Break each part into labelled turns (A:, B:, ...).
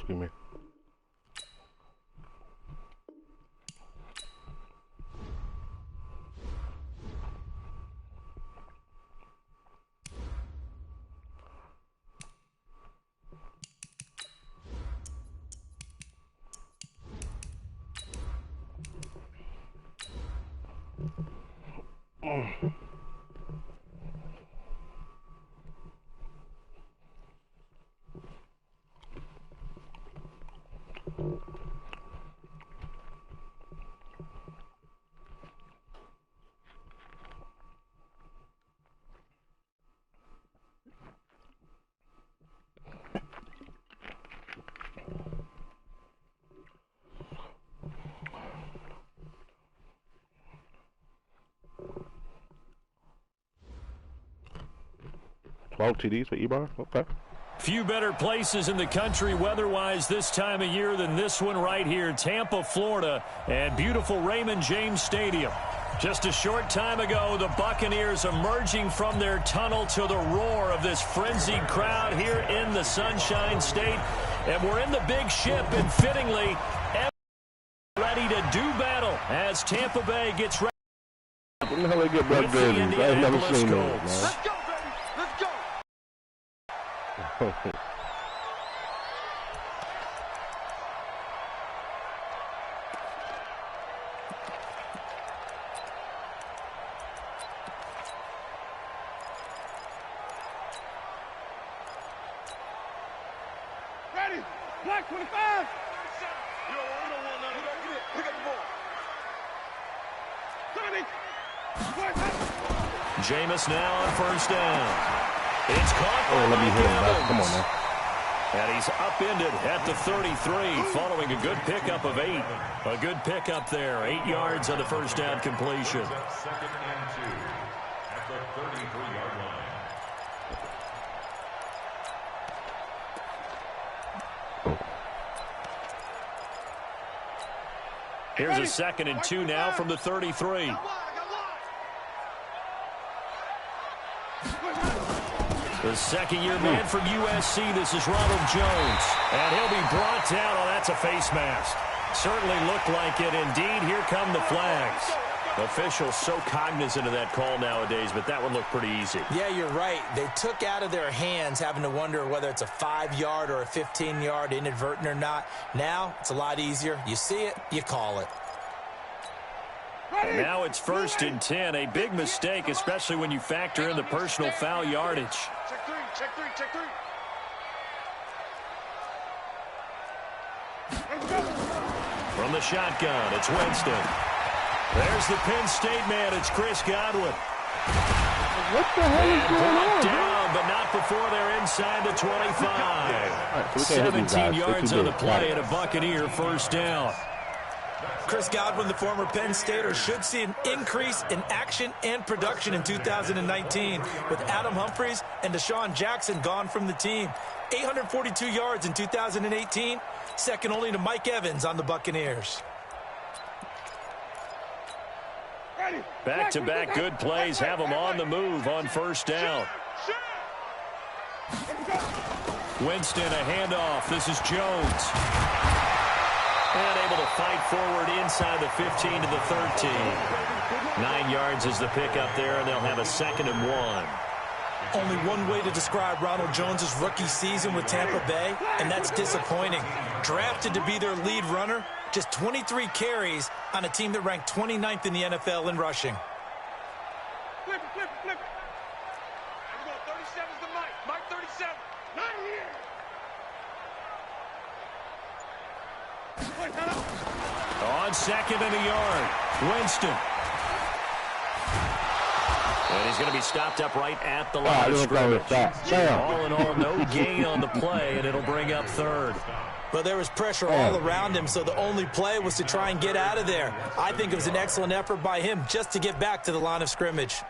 A: Excuse me. Mm. 12 TDs for Ebar? Okay.
B: Few better places in the country weather-wise this time of year than this one right here, Tampa, Florida, and beautiful Raymond James Stadium. Just a short time ago, the Buccaneers emerging from their tunnel to the roar of this frenzied crowd here in the Sunshine State. And we're in the big ship, and fittingly, ready to do battle as Tampa Bay gets ready.
A: When the hell they get black jerseys? I've never seen those, man.
C: Let's go, baby. Let's go. Ready. Black 25. You don't want none of that. Get it. Pick up the ball. 30.
B: Jameis now on first down. It's caught by
A: let me hit him back. Come on, man.
B: And he's upended at the 33 following a good pickup of 8. A good pickup there. 8 yards on the first down completion.
D: Second and 2 at the 33-yard line.
B: Here's a 2nd and 2 now from the 33. The second-year man from USC, this is Ronald Jones. And he'll be brought down. Oh, that's a face mask. Certainly looked like it. Indeed, here come the flags. Officials so cognizant of that call nowadays, but that one looked pretty easy.
E: Yeah, you're right. They took out of their hands having to wonder whether it's a 5-yard or a 15-yard inadvertent or not. Now, it's a lot easier. You see it, you call it.
B: And now it's 1st and 10. A big mistake, especially when you factor in the personal foul yardage.
C: Check three, check three, check three.
B: From the shotgun, it's Winston. There's the Penn State man. It's Chris Godwin.
A: What the hell is going on?
B: Down, but not before they're inside the 25.
A: Right, so
B: 17 yards on the play and a Buccaneer first down.
E: Chris Godwin, the former Penn Stater, should see an increase in action and production in 2019 with Adam Humphries and Deshaun Jackson gone from the team. 842 yards in 2018, second only to Mike Evans on the Buccaneers.
B: Back-to-back good plays have them on the move on first down. Winston, a handoff. This is Jones. And able to fight forward inside the 15 to the 13. 9 yards is the pickup there, and they'll have a 2nd and 1.
E: Only one way to describe Ronald Jones' rookie season with Tampa Bay, and that's disappointing. Drafted to be their lead runner, just 23 carries on a team that ranked 29th in the NFL in rushing.
C: Flip it, flip it, flip it. We're going 37's the Mike. Mike 37. Not here.
B: On 2nd and a yard, Winston. And he's going to be stopped up right at the line of scrimmage. All in all, no gain on the play, and it'll bring up 3rd.
E: But there was pressure all around him, so the only play was to try and get out of there. I think it was an excellent effort by him just to get back to the line of scrimmage.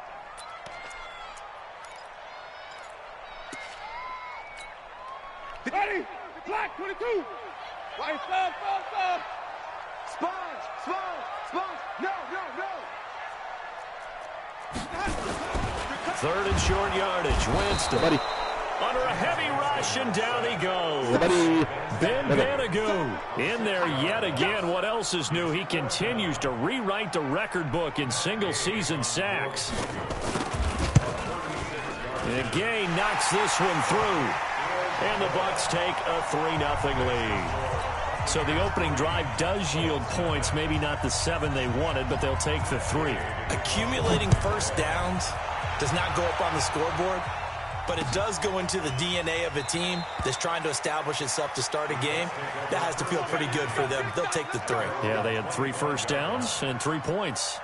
C: Ready? Black 22. Right, stop. Sponge. No.
B: 3rd and short yardage. Winston. under a heavy rush, and down he goes. Ben Banagoo in there yet again. What else is new? He continues to rewrite the record book in single-season sacks. And Gay knocks this one through. And the Bucs take a 3-0 lead. So the opening drive does yield points, maybe not the 7 they wanted, but they'll take the 3.
E: Accumulating first downs does not go up on the scoreboard, but it does go into the DNA of a team that's trying to establish itself to start a game. That has to feel pretty good for them. They'll take the 3.
B: Yeah, they had 3 first downs and 3 points.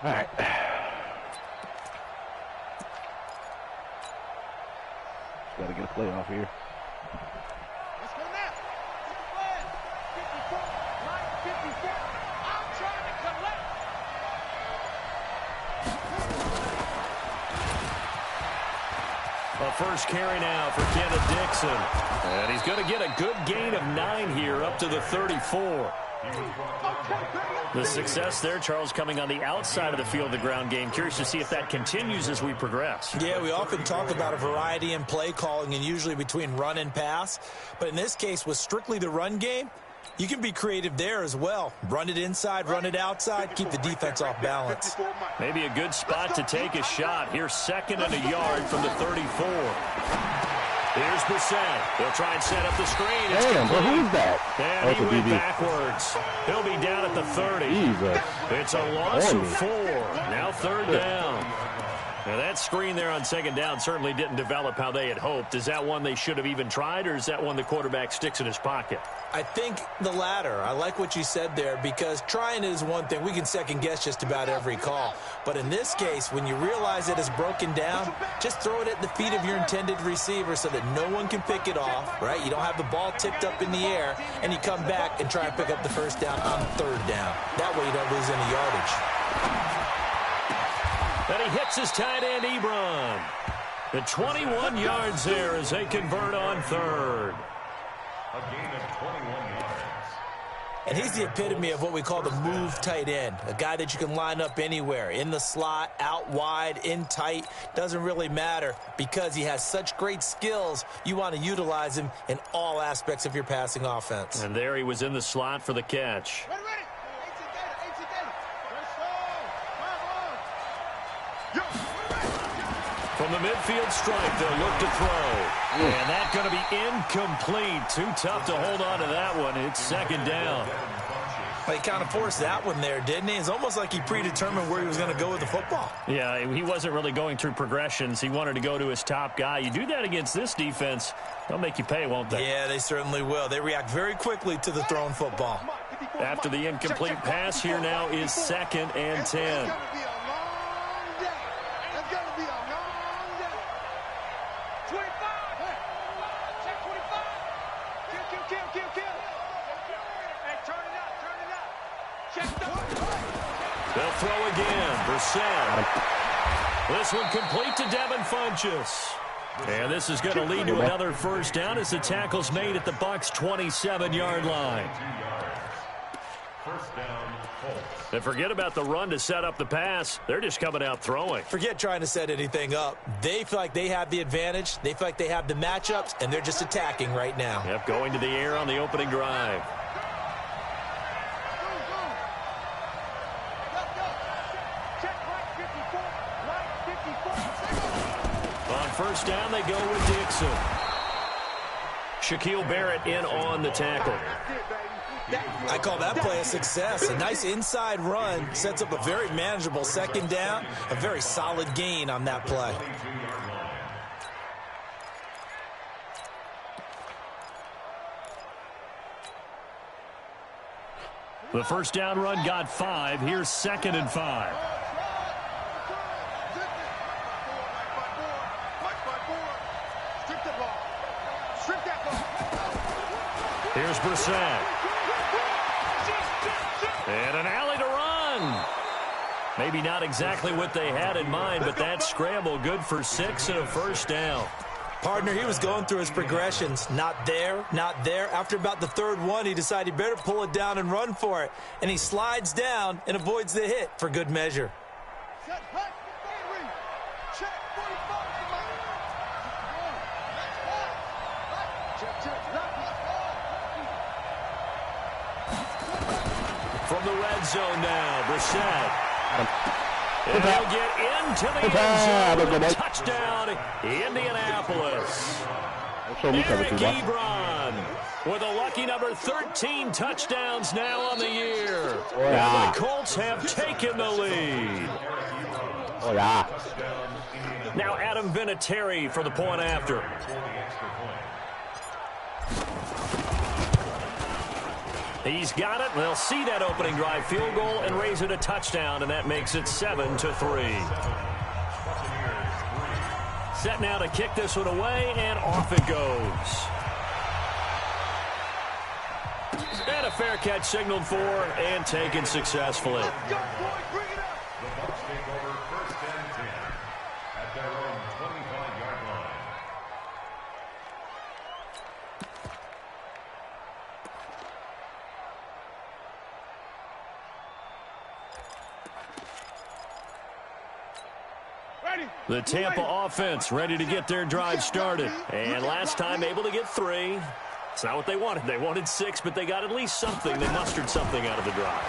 A: All right. Got to get a play off here.
C: Let's go now. 54, line 54. I'm trying to collect.
B: A first carry now for Kenneth Dixon. And he's going to get a good gain of 9 here up to the 34. The success there, Charles, coming on the outside of the field, the ground game. Curious to see if that continues as we progress.
E: Yeah, we often talk about a variety in play calling and usually between run and pass. But in this case, with strictly the run game, you can be creative there as well. Run it inside, run it outside, keep the defense off balance.
B: Maybe a good spot to take a shot. Here's 2nd and a yard from the 34. Here's Brissett. They'll try and set up the screen.
A: Damn, but who's that?
B: And he went backwards. He'll be down at the 30.
A: Jesus.
B: It's a loss of 4. Now 3rd down. Now that screen there on 2nd down certainly didn't develop how they had hoped. Is that one they should have even tried, or is that one the quarterback sticks in his pocket?
E: I think the latter. I like what you said there, because trying is one thing. We can second guess just about every call. But in this case, when you realize it is broken down, just throw it at the feet of your intended receiver so that no one can pick it off, right? You don't have the ball tipped up in the air, and you come back and try and pick up the 1st down on 3rd down. That way you don't lose any yardage.
B: And he hits his tight end, Ebron. The 21 yards there as they convert on 3rd.
D: A gain of 21 yards.
E: And he's the epitome of what we call the move tight end, a guy that you can line up anywhere, in the slot, out wide, in tight, doesn't really matter, because he has such great skills. You want to utilize him in all aspects of your passing offense.
B: And there he was in the slot for the catch.
C: Ready.
B: From the midfield strike, they'll look to throw. And that's going to be incomplete. Too tough to hold on to that one. It's 2nd down.
E: He kind of forced that one there, didn't he? It's almost like he predetermined where he was going to go with the football.
B: Yeah, he wasn't really going through progressions. He wanted to go to his top guy. You do that against this defense, they'll make you pay, won't they?
E: Yeah, they certainly will. They react very quickly to the thrown football.
B: After the incomplete pass, here now is 2nd and 10. They'll throw again. Brissett. This one complete to Devin Funchess. And this is going to lead to another 1st down as the tackle's made at the Bucs' 27-yard line.
D: 1st down, Colts.
B: And forget about the run to set up the pass. They're just coming out throwing.
E: Forget trying to set anything up. They feel like they have the advantage. They feel like they have the matchups, and they're just attacking right now.
B: Yep, going to the air on the opening drive. On 1st down, they go with Dixon. Shaquille Barrett in on the tackle.
E: I call that play a success. A nice inside run sets up a very manageable 2nd down. A very solid gain on that play.
B: The 1st down run got 5. Here's 2nd and 5. Here's Brissett. And an alley to run. Maybe not exactly what they had in mind, but that scramble good for 6 and a first down.
E: Partner, he was going through his progressions. Not there, not there. After about the third one, he decided he better pull it down and run for it. And he slides down and avoids the hit for good measure.
B: From the red zone now, Brissett. And he'll get into the end zone. Touchdown, Indianapolis. Eric Ebron with a lucky number 13 touchdowns now on the year. The Colts have taken the lead. Now Adam Vinatieri for the point after. He's got it. They'll see that opening drive field goal and raise it a touchdown, and that makes it 7-3. Set now to kick this one away, and off it goes. And a fair catch signaled for and taken successfully.
D: The Bucs take over 1st and 10 at their own 25-yard line.
B: The Tampa offense ready to get their drive started. And last time able to get 3. It's not what they wanted. They wanted 6, but they got at least something. They mustered something out of the drive.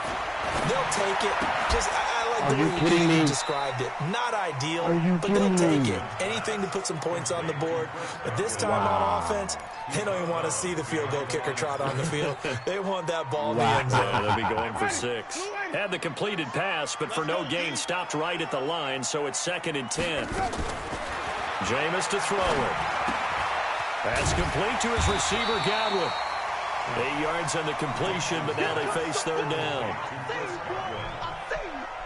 E: They'll take it. I like the way you described it. Not ideal, but they'll take it. Anything to put some points on the board. But this time on offense, they don't even want to see the field goal kicker trot on the field. They want that ball in the end zone.
B: Yeah, they'll be going for 6. Had the completed pass, but for no gain, stopped right at the line, so it's 2nd and 10. Jameis to throw it. Pass complete to his receiver, Godwin. 8 yards on the completion, but now they face 3rd down.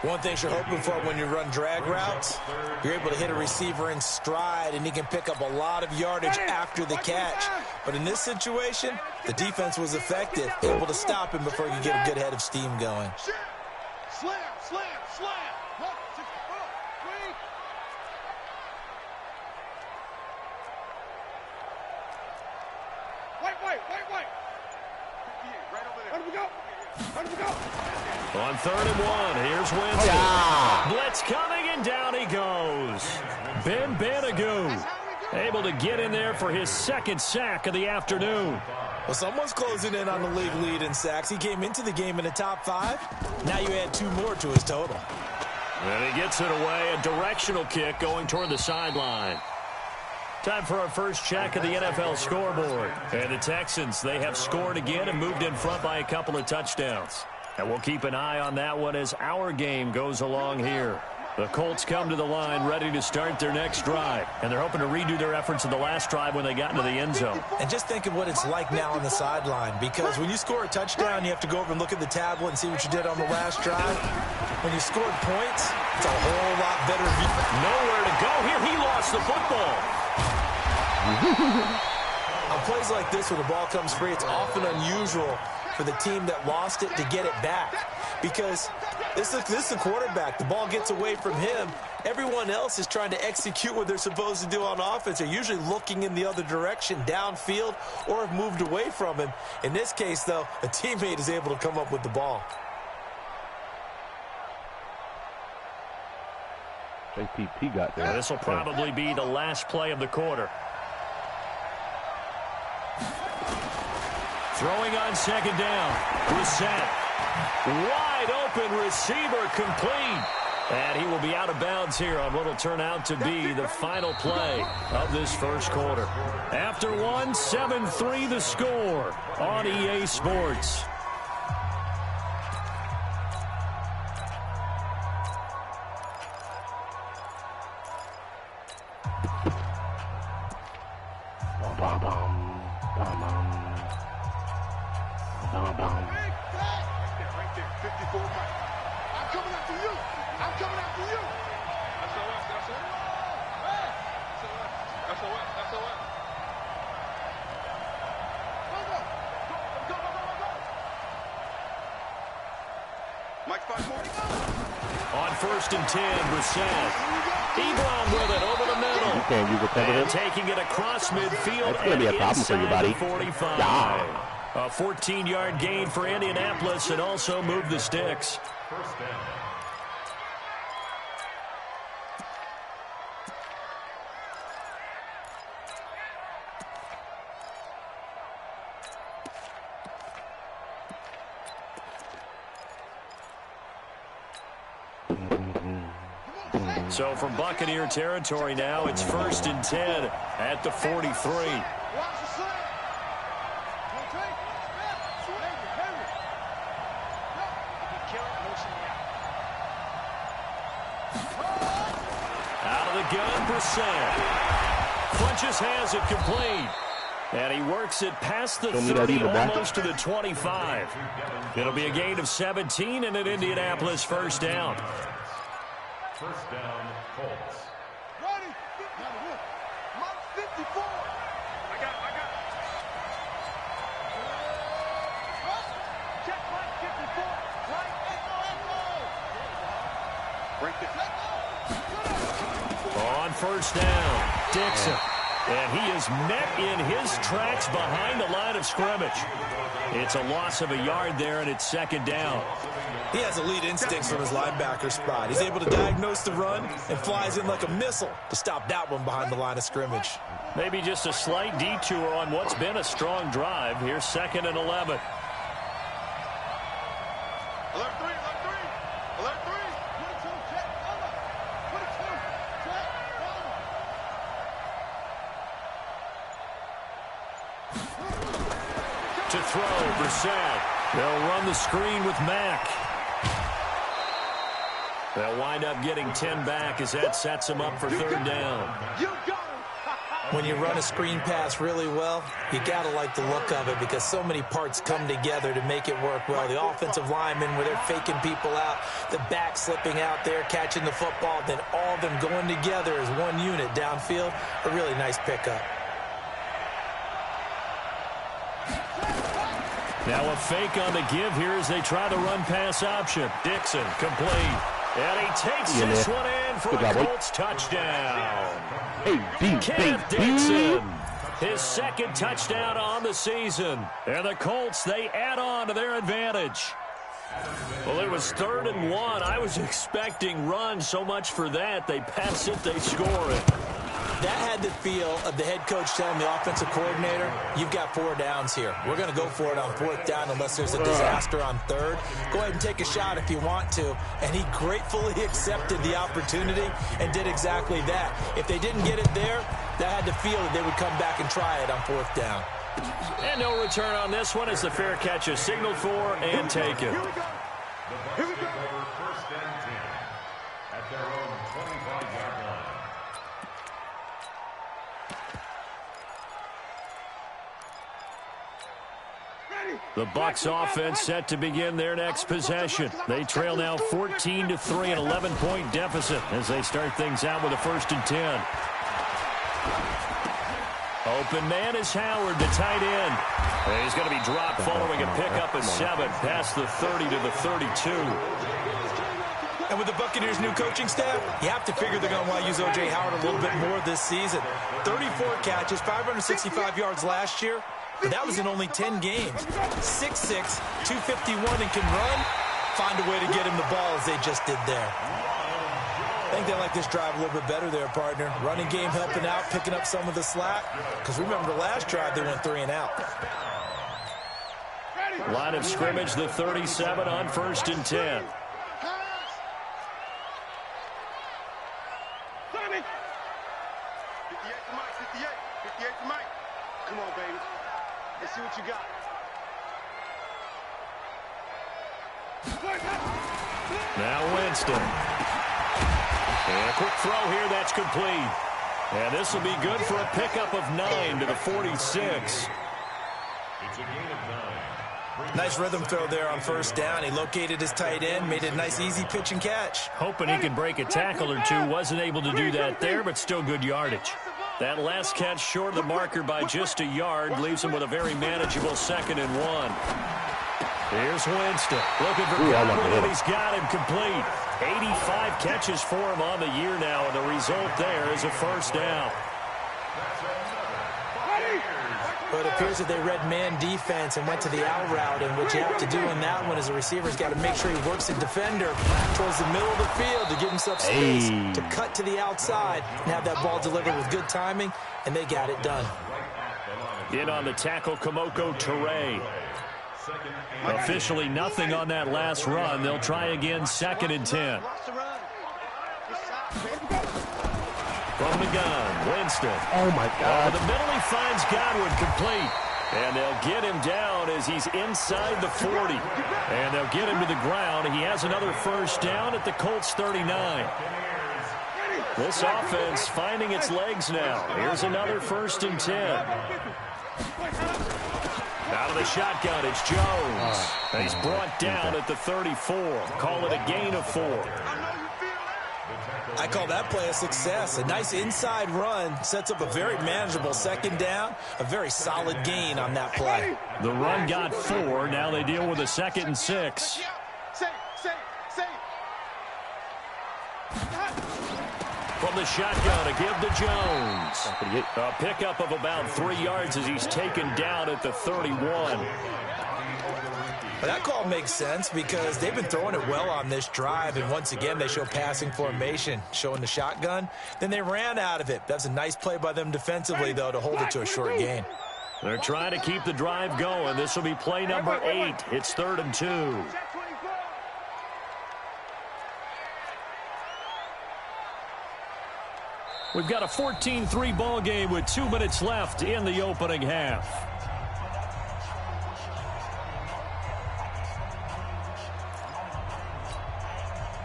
E: One thing you're hoping for when you run drag routes, you're able to hit a receiver in stride, and he can pick up a lot of yardage after the catch. But in this situation, the defense was effective, able to stop him before he could get a good head of steam going.
C: Slam, slam, slam. Wait. Right over there. Where do we go?
B: On 3rd and 1, here's Winston. Blitz coming, and down he goes. Ben Banagoo able to get in there for his 2nd sack of the afternoon.
E: Well, someone's closing in on the league lead in sacks. He came into the game in the top 5. Now you add 2 more to his total.
B: And he gets it away, a directional kick going toward the sideline. Time for our first check of the NFL scoreboard. And the Texans, they have scored again and moved in front by a couple of touchdowns. And we'll keep an eye on that one as our game goes along here. The Colts come to the line ready to start their next drive. And they're hoping to redo their efforts in the last drive when they got into the end zone.
E: And just think of what it's like now on the sideline. Because when you score a touchdown, you have to go over and look at the tablet and see what you did on the last drive. When you scored points, it's a whole lot better view.
B: Nowhere to go here. He lost the football.
E: On plays like this, when the ball comes free, it's often unusual for the team that lost it to get it back. Because this is the quarterback. The ball gets away from him. Everyone else is trying to execute what they're supposed to do on offense. They're usually looking in the other direction, downfield, or have moved away from him. In this case, though, a teammate is able to come up with the ball.
A: JPP got there.
B: This will probably be the last play of the quarter. Throwing on 2nd down. Brissett. Wide open receiver complete. And he will be out of bounds here on what will turn out to be the final play of this first quarter. After 1, 7-3 the score on EA Sports. On first and 10. Brissett. Ebron with it over the middle.
A: You can't use a
B: And taking it across midfield.
A: That's going to be a problem for you, buddy.
B: 45.
A: Yeah.
B: A 14-yard gain for Indianapolis and also moved the sticks.
D: First down.
B: So from Buccaneer territory now, it's first and 10 at the 43. Out of the gun, Brissett. Funches has it complete. And he works it past the 30, almost to the 25. It'll be a gain of 17 and an Indianapolis first down.
D: First down, Colts.
C: Ready? Mark 54. I got it. Check Mike 54. Right? Break it.
B: On first down, Dixon. And he is met in his tracks behind the line of scrimmage. It's a loss of a yard there, and it's second down.
E: He has elite instincts from his linebacker spot. He's able to diagnose the run and flies in like a missile to stop that one behind the line of scrimmage.
B: Maybe just a slight detour on what's been a strong drive. Here's second and 11.
C: Alert 3. Alert 3. 22, check, over. 22, check, over.
B: To throw, Brissett. They'll run the screen with Mack. They'll wind up getting 10 back as that sets them up for third down.
C: You got him.
E: When you run a screen pass really well, you got to like the look of it because so many parts come together to make it work well. The offensive linemen, where they're faking people out, the back slipping out there, catching the football, then all of them going together as one unit downfield. A really nice pickup.
B: Now a fake on the give here as they try the run-pass option. Dixon, complete. And he takes this one in for a Colts touchdown. Kenneth Dixon, his second touchdown on the season. And the Colts, they add on to their advantage. Well, it was 3rd and 1. I was expecting run, so much for that. They pass it, they score it.
E: That had the feel of the head coach telling the offensive coordinator, you've got 4 downs here. We're going to go for it on 4th down unless there's a disaster on 3rd. Go ahead and take a shot if you want to. And he gratefully accepted the opportunity and did exactly that. If they didn't get it there, that had the feel that they would come back and try it on 4th down.
B: And no return on this one as the fair catch is signaled for and taken.
D: The Bucks take over first and 10 at their own 25-yard line.
B: The Bucs offense set to begin their next possession. They trail now 14-3, an 11-point deficit as they start things out with a 1st and 10. Open man is Howard, the tight end. And he's going to be dropped following a pickup of 7 past the 30 to the 32.
E: And with the Buccaneers' new coaching staff, you have to figure they're going to want to use O.J. Howard a little bit more this season. 34 catches, 565 yards last year. But that was in only 10 games. 6'6", 251, and can run. Find a way to get him the ball as they just did there. I think they like this drive a little bit better there, partner. Running game helping out, picking up some of the slack. Because remember, the last drive they went 3 and out.
B: Line of scrimmage, the 37 on 1st and 10.
C: 58 to Mike. Come on, baby. Let's see what you got.
B: Now Winston. And a quick throw here, that's complete. And this will be good for a pickup of 9 to the 46.
D: It's a gain of 9.
E: Nice rhythm throw there on 1st down. He located his tight end, made it a nice, easy pitch and catch.
B: Hoping he could break a tackle or two. Wasn't able to do that there, but still good yardage. That last catch short of the marker by just a yard leaves him with a very manageable 2nd and 1. Here's Winston. Looking for Godwin, and he's got him complete. 85 catches for him on the year now, and the result there is a first down.
E: But it appears that they read man defense and went to the out route, and what you have to do in that one is a receiver's got to make sure he works the defender towards the middle of the field to give himself space to cut to the outside and have that ball delivered with good timing, and they got it done.
B: In on the tackle, Kamoko Toure. Officially nothing on that last run. They'll try again, 2nd and 10. From the gun, Winston.
A: Oh, my God.
B: Over the middle, he finds Godwin complete. And they'll get him down as he's inside the 40. And they'll get him to the ground. He has another first down at the Colts 39. This offense finding its legs now. Here's another 1st and 10. Out of the shotgun, it's Jones. And he's brought down at the 34. Call it a gain of 4.
E: I call that play a success. A nice inside run sets up a very manageable 2nd down. A very solid gain on that play.
B: The run got 4. Now they deal with a 2nd and 6. From the shotgun, a give to Jones. A pickup of about 3 yards as he's taken down at the 31.
E: But that call makes sense because they've been throwing it well on this drive, and once again they show passing formation, showing the shotgun. Then they ran out of it. That's a nice play by them defensively, though, to hold it to a short gain.
B: They're trying to keep the drive going. This will be play number 8. It's 3rd and 2. We've got a 14-3 ball game with 2 minutes left in the opening half.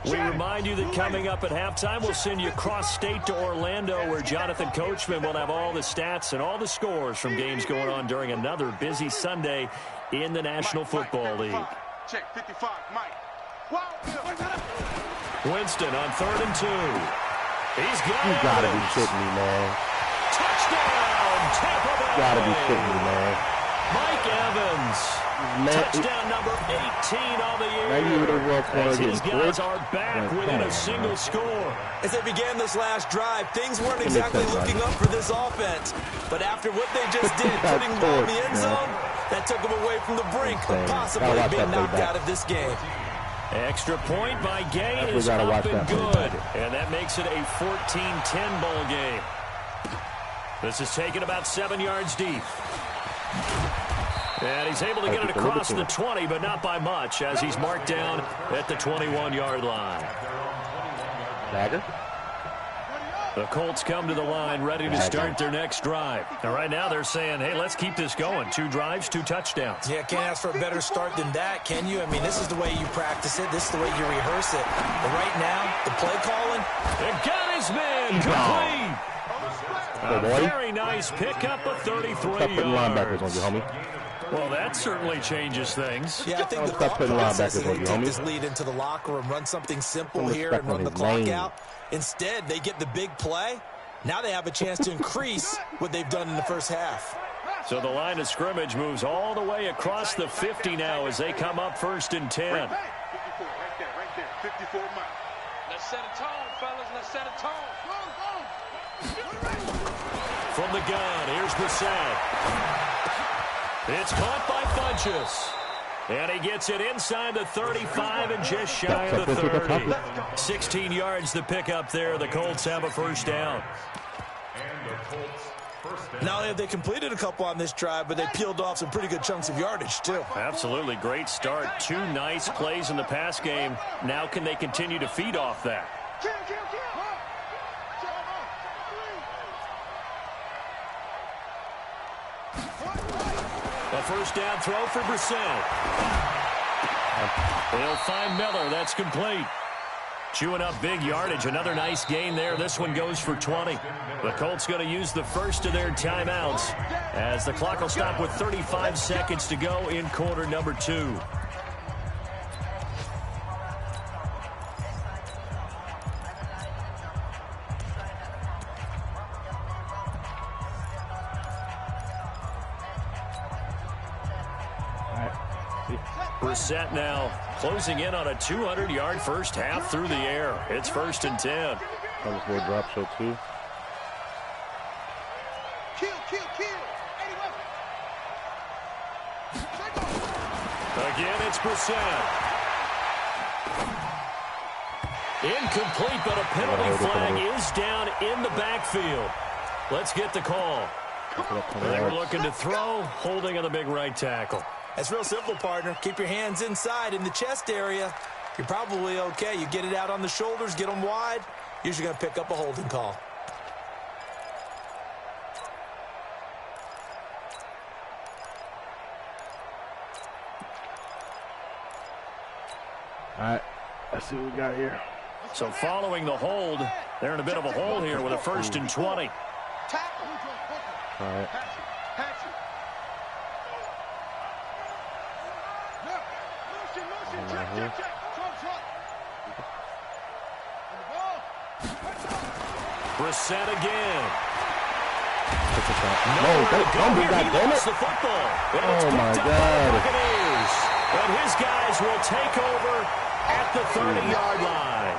B: We remind you that coming up at halftime, we'll send you cross-state to Orlando, where Jonathan Coachman will have all the stats and all the scores from games going on during another busy Sunday in the National Football League.
C: Check 55, Mike.
B: Winston on 3rd and 2. He's got it.
A: You gotta be shitting me, man.
B: Touchdown, Tampa Bay.
A: Gotta be shitting me, man.
B: Mike Evans. Touchdown number 18 on the year. As his guys are back within a single score.
E: As they began this last drive, things weren't exactly looking up for this offense. But after what they just did, putting the ball in the end zone, that took them away from the brink of possibly being knocked out of this game.
B: Extra point by Gay is up and good. And that makes it a 14-10 ball game. This is taken about 7 yards deep. And he's able to get it across the 20, but not by much, as he's marked down at the 21-yard line.
A: Dagger.
B: The Colts come to the line ready to start their next drive. And right now they're saying, hey, let's keep this going. 2 drives, 2 touchdowns.
E: Yeah, can't ask for a better start than that, can you? I mean, this is the way you practice it. This is the way you rehearse it. But right now, the play calling.
B: They got his man complete. A very nice pickup of 33 yards. Well, that certainly changes things.
E: Yeah, I think the thought process is they take this lead into the locker room, run something simple here and run the clock out. Instead, they get the big play. Now they have a chance to increase what they've done in the first half.
B: So the line of scrimmage moves all the way across the 50 now as they come up 1st and 10.
C: 54, right there, 54 miles. Let's set a tone, fellas. Let's set a tone.
B: From the gun, here's Brissett. It's caught by Funchess. And he gets it inside the 35 and just shy of the 30. 16 yards the pickup there. The Colts have a first down.
E: Not only have they completed a couple on this drive, but they peeled off some pretty good chunks of yardage, too.
B: Absolutely. Great start. 2 nice plays in the pass game. Now can they continue to feed off that? A first down throw for Brissett. They'll find Miller. That's complete. Chewing up big yardage. Another nice gain there. This one goes for 20. The Colts going to use the first of their timeouts as the clock will stop with 35 seconds to go in quarter number 2. Brissett now closing in on a 200-yard first half through the air. It's 1st and 10.
A: That was more drop show, too.
B: Again, it's Brissett. Incomplete, but a penalty flag is down in the backfield. Let's get the call. They were looking to throw, holding on the big right tackle.
E: That's real simple, partner. Keep your hands inside in the chest area. You're probably okay. You get it out on the shoulders, get them wide. Usually going to pick up a holding call.
A: All right, let's see what we got here.
B: So following the hold, they're in a bit of a hole here with a 1st and 20.
A: All right.
B: Brissett again.
A: No, don't be that, damn it.
B: The football.
A: Oh, my God.
B: Buccaneers. And his guys will take over at the 30-yard line.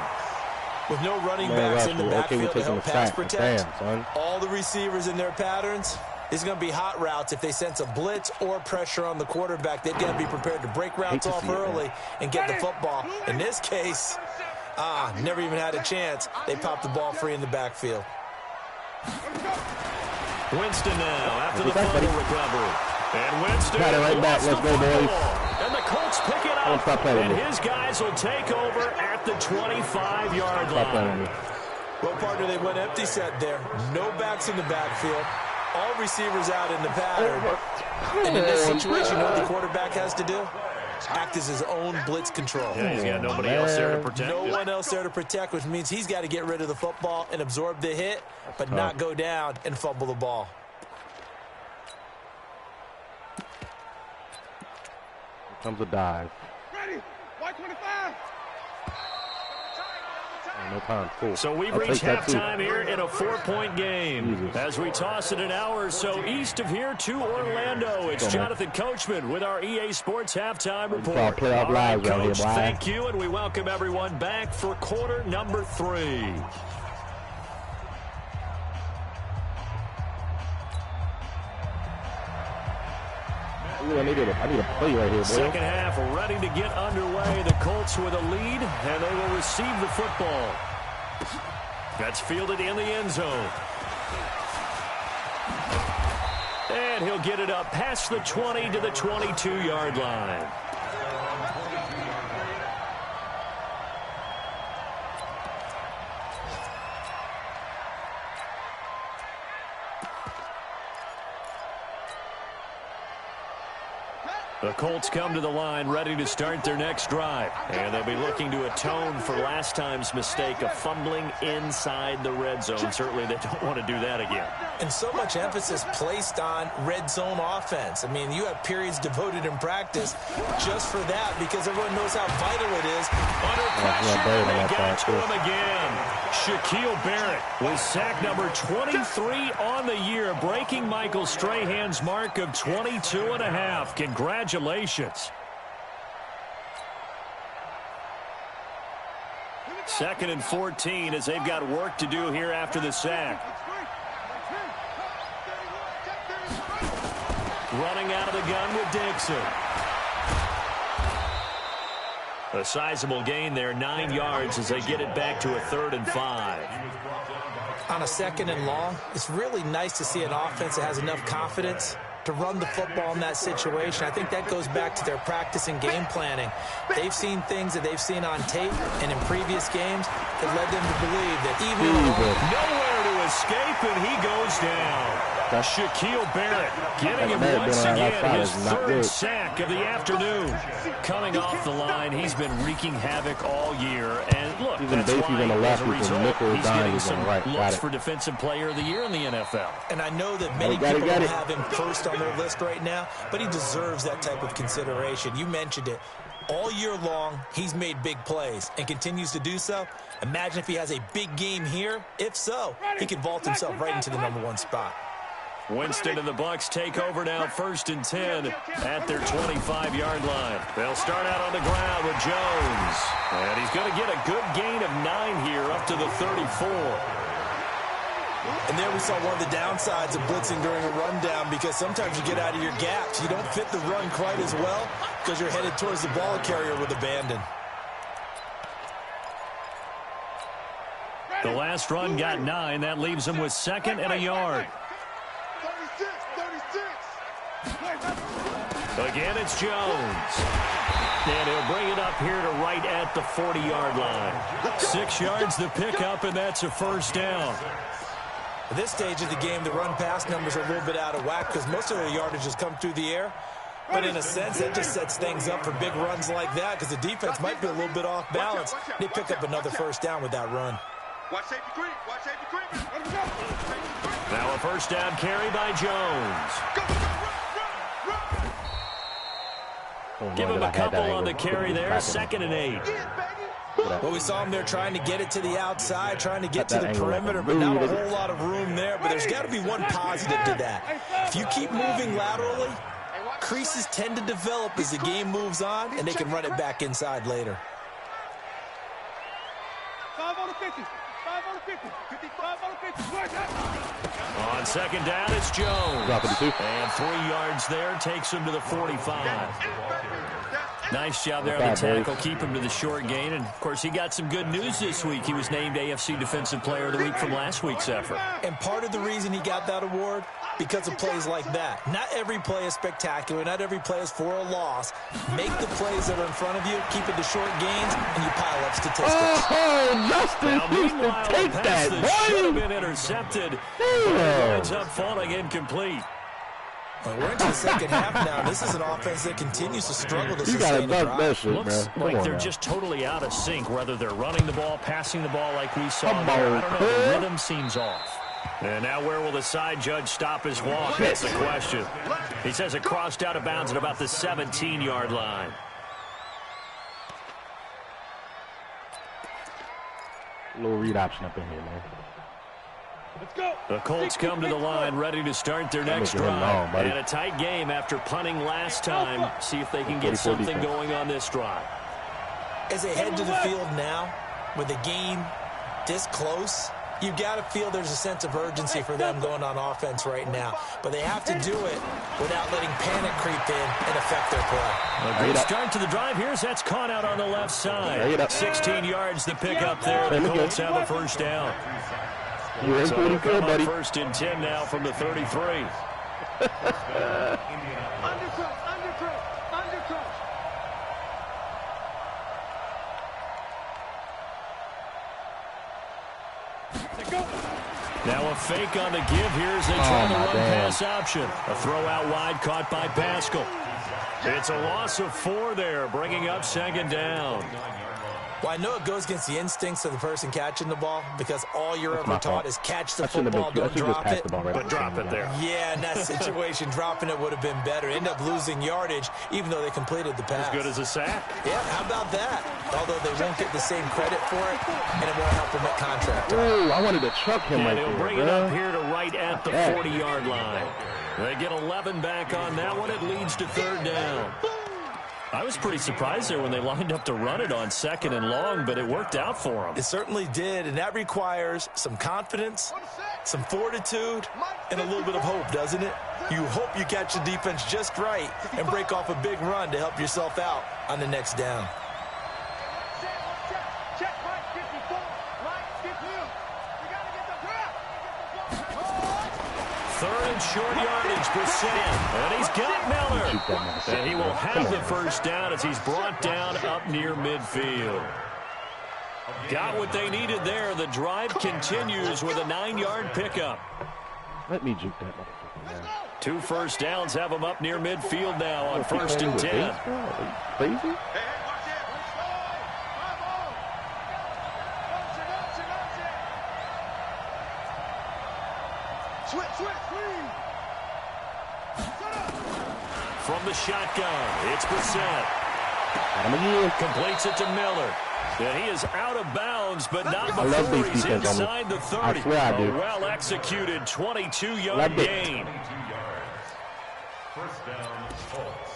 E: With no running backs in the backfield to help pass protect,
A: Damn,
E: all the receivers in their patterns, it's going to be hot routes. If they sense a blitz or pressure on the quarterback, they've got to be prepared to break routes off early and get the football. In this case, never even had a chance. They popped the ball free in the backfield.
B: Winston now after the fumble recovery. And Winston
A: got it right back. Let's go, boys.
B: And the Colts pick it up. And his guys will take over at the 25-yard line.
E: Well, partner, they went empty set there. No backs in the backfield. All receivers out in the pattern. And in this situation, you know what the quarterback has to do? Act as his own blitz control.
B: Yeah, he's got nobody else there to protect.
E: No one else there to protect, which means he's got to get rid of the football and absorb the hit, but not go down and fumble the ball.
A: Here comes a dive.
C: Ready? White 25.
A: No time. Cool.
B: So we've reached halftime here in a 4-point game. As we toss it an hour or so east of here to Orlando, it's Jonathan Coachman with our EA Sports Halftime Report.
A: Playoff live right here,
B: Coach, thank you, and we welcome everyone back for quarter number 3.
A: I need a play right here, boy.
B: Second half ready to get underway. The Colts with a lead, and they will receive the football. That's fielded in the end zone. And he'll get it up past the 20 to the 22-yard line. The Colts come to the line ready to start their next drive. And they'll be looking to atone for last time's mistake of fumbling inside the red zone. Certainly they don't want to do that again.
E: And so much emphasis placed on red zone offense. I mean, you have periods devoted in practice just for that because everyone knows how vital it is.
B: Under pressure, and they got to him again. Shaquille Barrett with sack number 23 on the year, breaking Michael Strahan's mark of 22.5. Congratulations. Second and 14 as they've got work to do here after the sack. Running out of the gun with Dixon. A sizable gain there, 9 yards as they get it back to a 3rd and 5.
E: On a 2nd and long, it's really nice to see an offense that has enough confidence to run the football in that situation. I think that goes back to their practice and game planning. They've seen things that they've seen on tape and in previous games that led them to believe that even
B: nowhere to escape, and he goes down. Shaquille Barrett getting him once again, his 3rd sack of the afternoon. Coming off the line, he's been wreaking havoc all year. And look, that's why, as a result, he's getting some looks for Defensive Player of the Year in the NFL.
E: And I know that many people don't have him first on their list right now, but he deserves that type of consideration. You mentioned it. All year long, he's made big plays and continues to do so. Imagine if he has a big game here. If so, he could vault himself right into the #1 spot.
B: Winston and the Bucs take over now, 1st and 10 at their 25-yard line. They'll start out on the ground with Jones. And he's going to get a good gain of 9 here up to the 34.
E: And there we saw one of the downsides of blitzing during a rundown, because sometimes you get out of your gaps. You don't fit the run quite as well because you're headed towards the ball carrier with abandon.
B: The last run got 9. That leaves him with 2nd and a yard.
C: 36.
B: Again, it's Jones. And he'll bring it up here to right at the 40-yard line. 6 yards the pickup, and that's a 1st down.
E: At this stage of the game, the run-pass numbers are a little bit out of whack because most of their yardage has come through the air. But in a sense, it just sets things up for big runs like that because the defense might be a little bit off balance. They pick up another 1st down with that run.
C: Watch safety creep. Watch safety creep. Let him go.
B: Now a 1st down carry by Jones. Give him a couple on the carry there. 2nd and 8.
E: Well, we saw him there trying to get it to the outside, trying to get to the perimeter, but not a whole lot of room there. But there's got to be one positive to that. If you keep moving laterally, creases tend to develop as the game moves on, and they can run it back inside later.
C: 5 on the 50. 5 on the 50. 55 on the 50.
B: On 2nd down, it's Jones. And 3 yards there takes him to the 45. Nice job there on the tackle. Keep him to the short gain. And, of course, he got some good news this week. He was named AFC Defensive Player of the Week from last week's effort.
E: And part of the reason he got that award, because of plays like that. Not every play is spectacular. Not every play is for a loss. Make the plays that are in front of you, keep it to short gains, and you pile up statistics.
A: Oh, Justin Houston, take that, boy!
B: Should have been intercepted. It ends up falling incomplete.
E: Well, we're into the 2nd half now. This is an offense that continues to struggle to sustain a drive.
B: Looks like they're just totally out of sync, whether they're running the ball, passing the ball like we saw there. I don't know. The rhythm seems off. And now where will the side judge stop his walk? That's the question. He says it crossed out of bounds at about the 17-yard line.
A: Little read option up in here, man.
C: Let's go.
B: The Colts come to the line ready to start their next drive. And a tight game after punting last time. See if they can get something going on this drive.
E: As they head to the field now, with the game this close, you've got to feel there's a sense of urgency for them going on offense right now. But they have to do it without letting panic creep in and affect their play.
B: A great start to the drive. That's caught out on the left side. 16 yards the pickup there. The Colts have a 1st down.
A: You're in pretty good, buddy.
B: 1st and 10 now from the 33. Now a fake on the give here as they try the run-pass option. A throw out wide caught by Pascal. It's a loss of 4 there, bringing up 2nd down.
E: Well, I know it goes against the instincts of the person catching the ball because all you're ever taught is catch the football, don't drop it.
B: But drop it there.
E: Yeah, in that situation, dropping it would have been better. End up losing yardage, even though they completed the pass.
B: As good as a sack.
E: Yeah, how about that? Although they won't get the same credit for it, and it won't help them at contract.
A: Ooh, I wanted to chuck him
B: and
A: right
B: he'll
A: there,
B: bring it up here to right at the 40-yard line. They get 11 back on that one. It leads to 3rd down. I was pretty surprised there when they lined up to run it on 2nd and long, but it worked out for them.
E: It certainly did, and that requires some confidence, some fortitude, and a little bit of hope, doesn't it? You hope you catch the defense just right and break off a big run to help yourself out on the next down.
B: Third and short yardage, Brissett. And he's got Miller. And he will have the 1st down as he's brought down up near midfield. Got what they needed there. The drive continues with a 9-yard pickup.
A: Let me juke that motherfucker down.
B: 2 1st downs have them up near midfield now on 1st and 10.
A: Crazy?
B: From the shotgun, it's Brissett. Completes it to Miller. And he is out of bounds, but not before he's inside the 30.
A: I swear I do.
B: A well-executed 22-yard gain.
D: 22 yards. First down, Colts.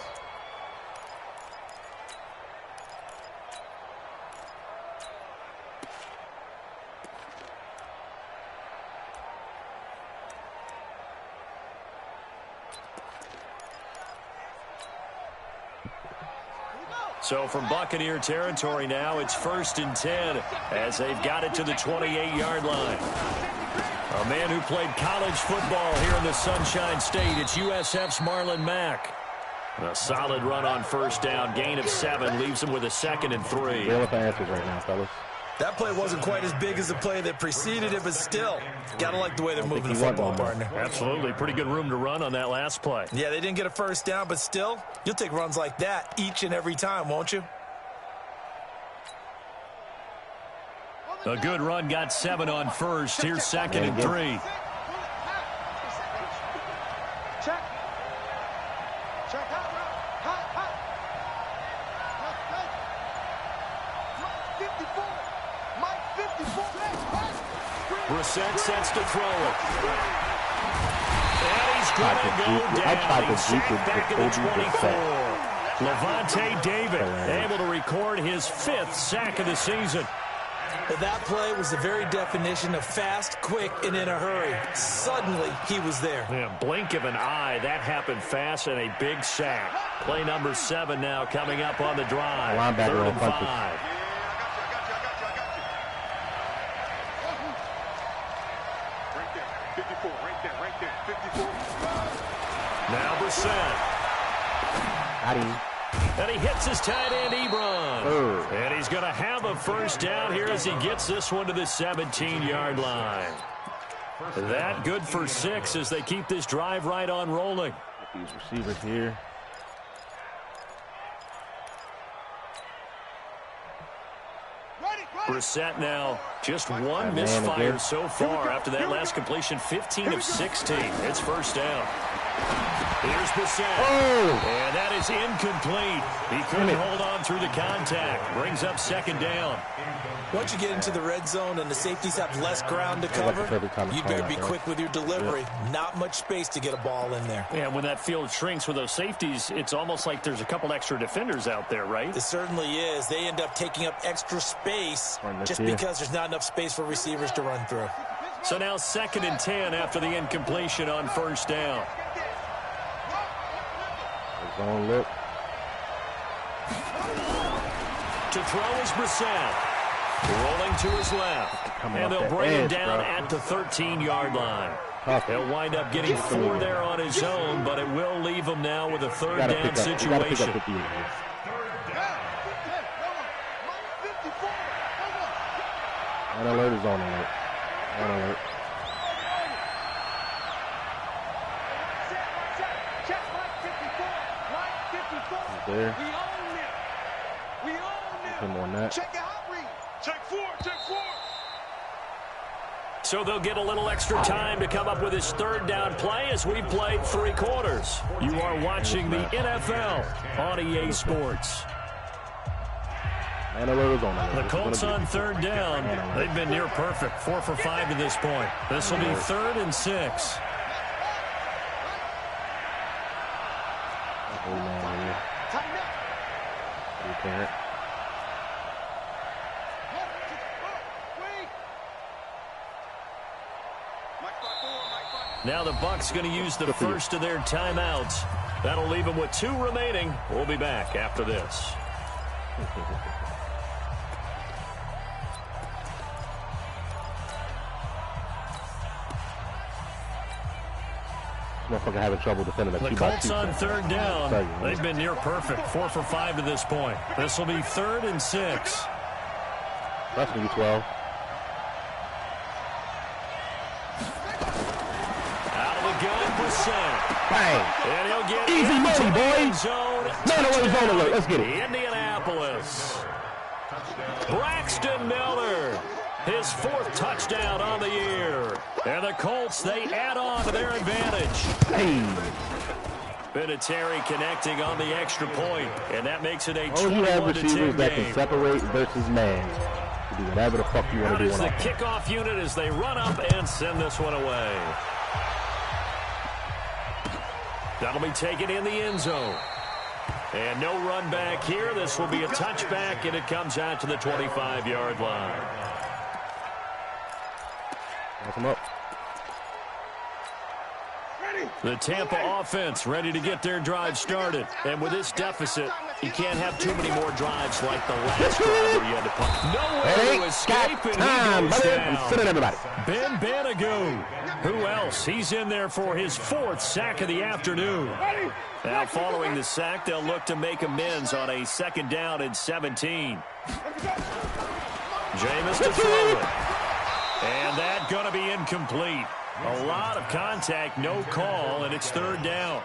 B: So from Buccaneer territory now, it's 1st and 10 as they've got it to the 28-yard line. A man who played college football here in the Sunshine State, it's USF's Marlon Mack. A solid run on first down, gain of 7, leaves him with a 2nd and 3.
A: Deal with the answers right now, fellas.
E: That play wasn't quite as big as the play that preceded it, but still, got to like the way they're moving the football, partner.
B: Absolutely. Pretty good room to run on that last play.
E: Yeah, they didn't get a first down, but still, you'll take runs like that each and every time, won't you?
B: A good run, got 7 on first. Here's 2nd and 3.
C: Check.
B: Brissett sets to throw it. And he's going to go down. He's sacked back at the 24. Levante David able to record his 5th sack of the season.
E: Well, that play was the very definition of fast, quick, and in a hurry. Suddenly, he was there.
B: Yeah, blink of an eye. That happened fast and a big sack. Play number 7 now coming up on the drive. 3rd and 5. Now Brissett. And he hits his tight end, Ebron. And he's going to have a first down here as he gets this one to the 17-yard line. That good for 6 as they keep this drive right on rolling.
A: These receivers here.
B: Brissett now just one misfire so far after that last completion. 15 of 16. It's first down. Here's Brissett. And that is incomplete. He couldn't hold on through the contact. Brings up 2nd down.
E: Once you get into the red zone and the safeties have less ground to cover, you better be quick with your delivery. Not much space to get a ball in there.
B: Yeah, when that field shrinks with those safeties, it's almost like there's a couple extra defenders out there, right?
E: It certainly is. They end up taking up extra space just because there's not enough space for receivers to run through.
B: So now 2nd and 10 after the incompletion on first down.
A: Don't look.
B: To throw is Brissett. Rolling to his left. And they'll bring him down at the 13-yard line. He'll wind up getting 4 there on his own, but it will leave him now with a 3rd down situation.
A: Red alert is on alert. Red alert. There.
C: We own it.
A: Put him on that.
C: Check out read. Check 4.
B: So they'll get a little extra time to come up with his 3rd down play as we've played 3 quarters. You are watching the NFL on EA Sports. The Colts on 3rd down. They've been near perfect. 4 for 5 to this point. This will be 3rd and 6. Now the Bucs going to use the first of their timeouts. That'll leave them with 2 remaining. We'll be back after this.
A: Motherfucker having trouble defending
B: the Colts on 3rd down. They've been near perfect. 4 for 5 to this point. This will be 3rd and 6.
A: That's going to be 12.
B: Out of the gun, Brissett.
A: Bang.
B: And he'll get
A: easy money, boys.
B: Zone.
A: Zone alert. Let's get it.
B: Indianapolis. Braxton Miller. His 4th touchdown on the year. And the Colts, they add on to their advantage.
A: Hey.
B: Vinatieri connecting on the extra point, and that makes it a 21-10
A: you have receivers that
B: game.
A: can separate versus man. You do whatever the fuck you want to do.
B: Out is the kickoff unit as they run up and send this one away. That'll be taken in the end zone. And no run back here. This will be a touchback, and it comes out to the 25-yard line.
A: Lock him up.
B: The Tampa offense ready to get their drive started. And with this deficit, you can't have too many more drives like the last drive where you had to punt. Nowhere to escape, and he goes down.
A: Sit in, everybody.
B: Ben Banagoo. Who else? He's in there for his 4th sack of the afternoon. Now, following the sack, they'll look to make amends on a 2nd down and 17. Jameis to throw it. And that's going to be incomplete. A lot of contact, no call, and it's 3rd down.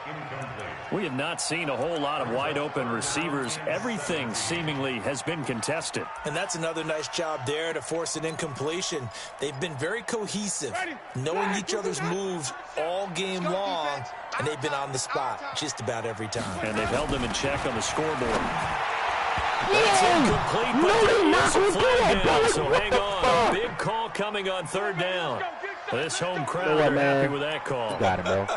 B: We have not seen a whole lot of wide-open receivers. Everything seemingly has been contested.
E: And that's another nice job there to force an incompletion. They've been very cohesive, knowing each other's moves all game long, and they've been on the spot just about every time.
B: And they've held them in check on the scoreboard. That's incomplete, but there is a flag down, so hang on. A big call coming on 3rd down. This home crowd are happy with that call.
A: You got it, bro.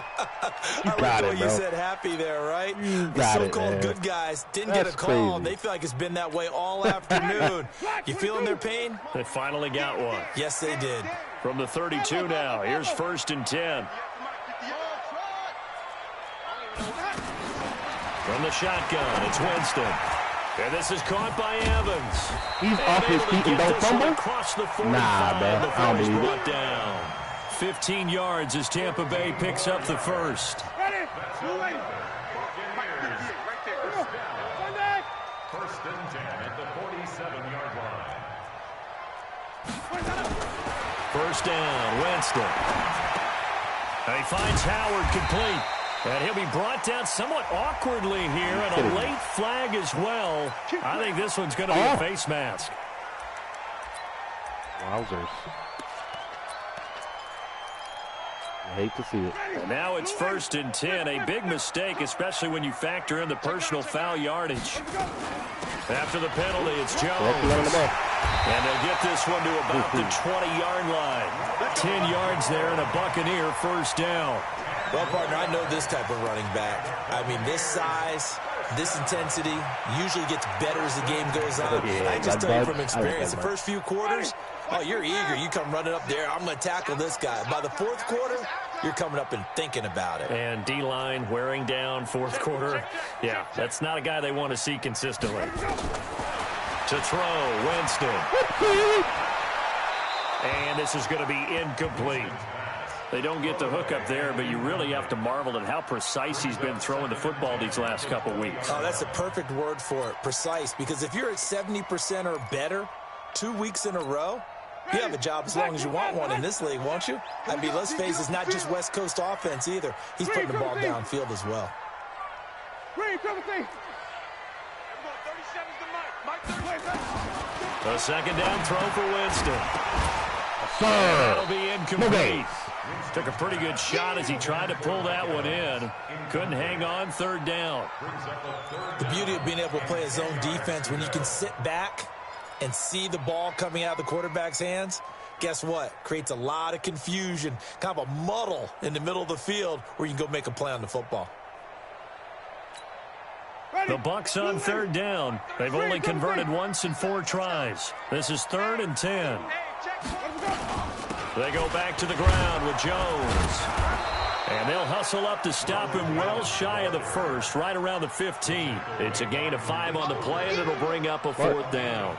A: You got it, bro.
E: You said happy there, right? The so-called good guys didn't get a call. Crazy. They feel like it's been that way all afternoon. You feeling their pain?
B: They finally got one.
E: Yes, they did.
B: From the 32 now, here's 1st and 10. From the shotgun, it's Winston. And this is caught by Evans.
A: He's off his feet and don't fumble?
B: Across the 45
A: nah, man. I don't believe it.
B: Down. 15 yards as Tampa Bay picks up the 1st.
D: Buccaneers. 1st and 10 at the 47-yard line.
B: 1st down, Winston. And he finds Howard complete. And he'll be brought down somewhat awkwardly here, and a late flag as well. I think this one's going to be a face mask.
A: Wowzers. I hate to see it.
B: And now it's 1st and 10. A big mistake, especially when you factor in the personal foul yardage. After the penalty, it's Jones. And they'll get this one to about the 20-yard line. 10 yards there and a Buccaneer 1st down.
E: Well, partner, I know this type of running back. I mean, this size, this intensity usually gets better as the game goes on. I just tell you from experience, the first few quarters, oh, you're eager. You come running up there, I'm going to tackle this guy. By the 4th quarter, you're coming up and thinking about it.
B: And D-line wearing down 4th quarter. Yeah, that's not a guy they want to see consistently. To throw, Winston. And this is going to be incomplete. They don't get the hook up there, but you really have to marvel at how precise he's been throwing the football these last couple weeks.
E: Oh, that's the perfect word for it, precise. Because if you're at 70% or better 2 weeks in a row, you have a job as long as you want one in this league, won't you? I mean, let's face it, it's not just West Coast offense either. He's putting the ball downfield as well.
B: A 2nd down throw for Winston.
A: That'll
B: be incomplete. Took a pretty good shot as he tried to pull that one in. Couldn't hang on 3rd down.
E: The beauty of being able to play a zone defense when you can sit back and see the ball coming out of the quarterback's hands, guess what? Creates a lot of confusion, kind of a muddle in the middle of the field where you can go make a play on the football.
B: The Bucs on 3rd down. They've only converted once in 4 tries. This is 3rd and 10. They go back to the ground with Jones. And they'll hustle up to stop him well shy of the 1st, right around the 15. It's a gain of 5 on the play, and it'll bring up a 4th down.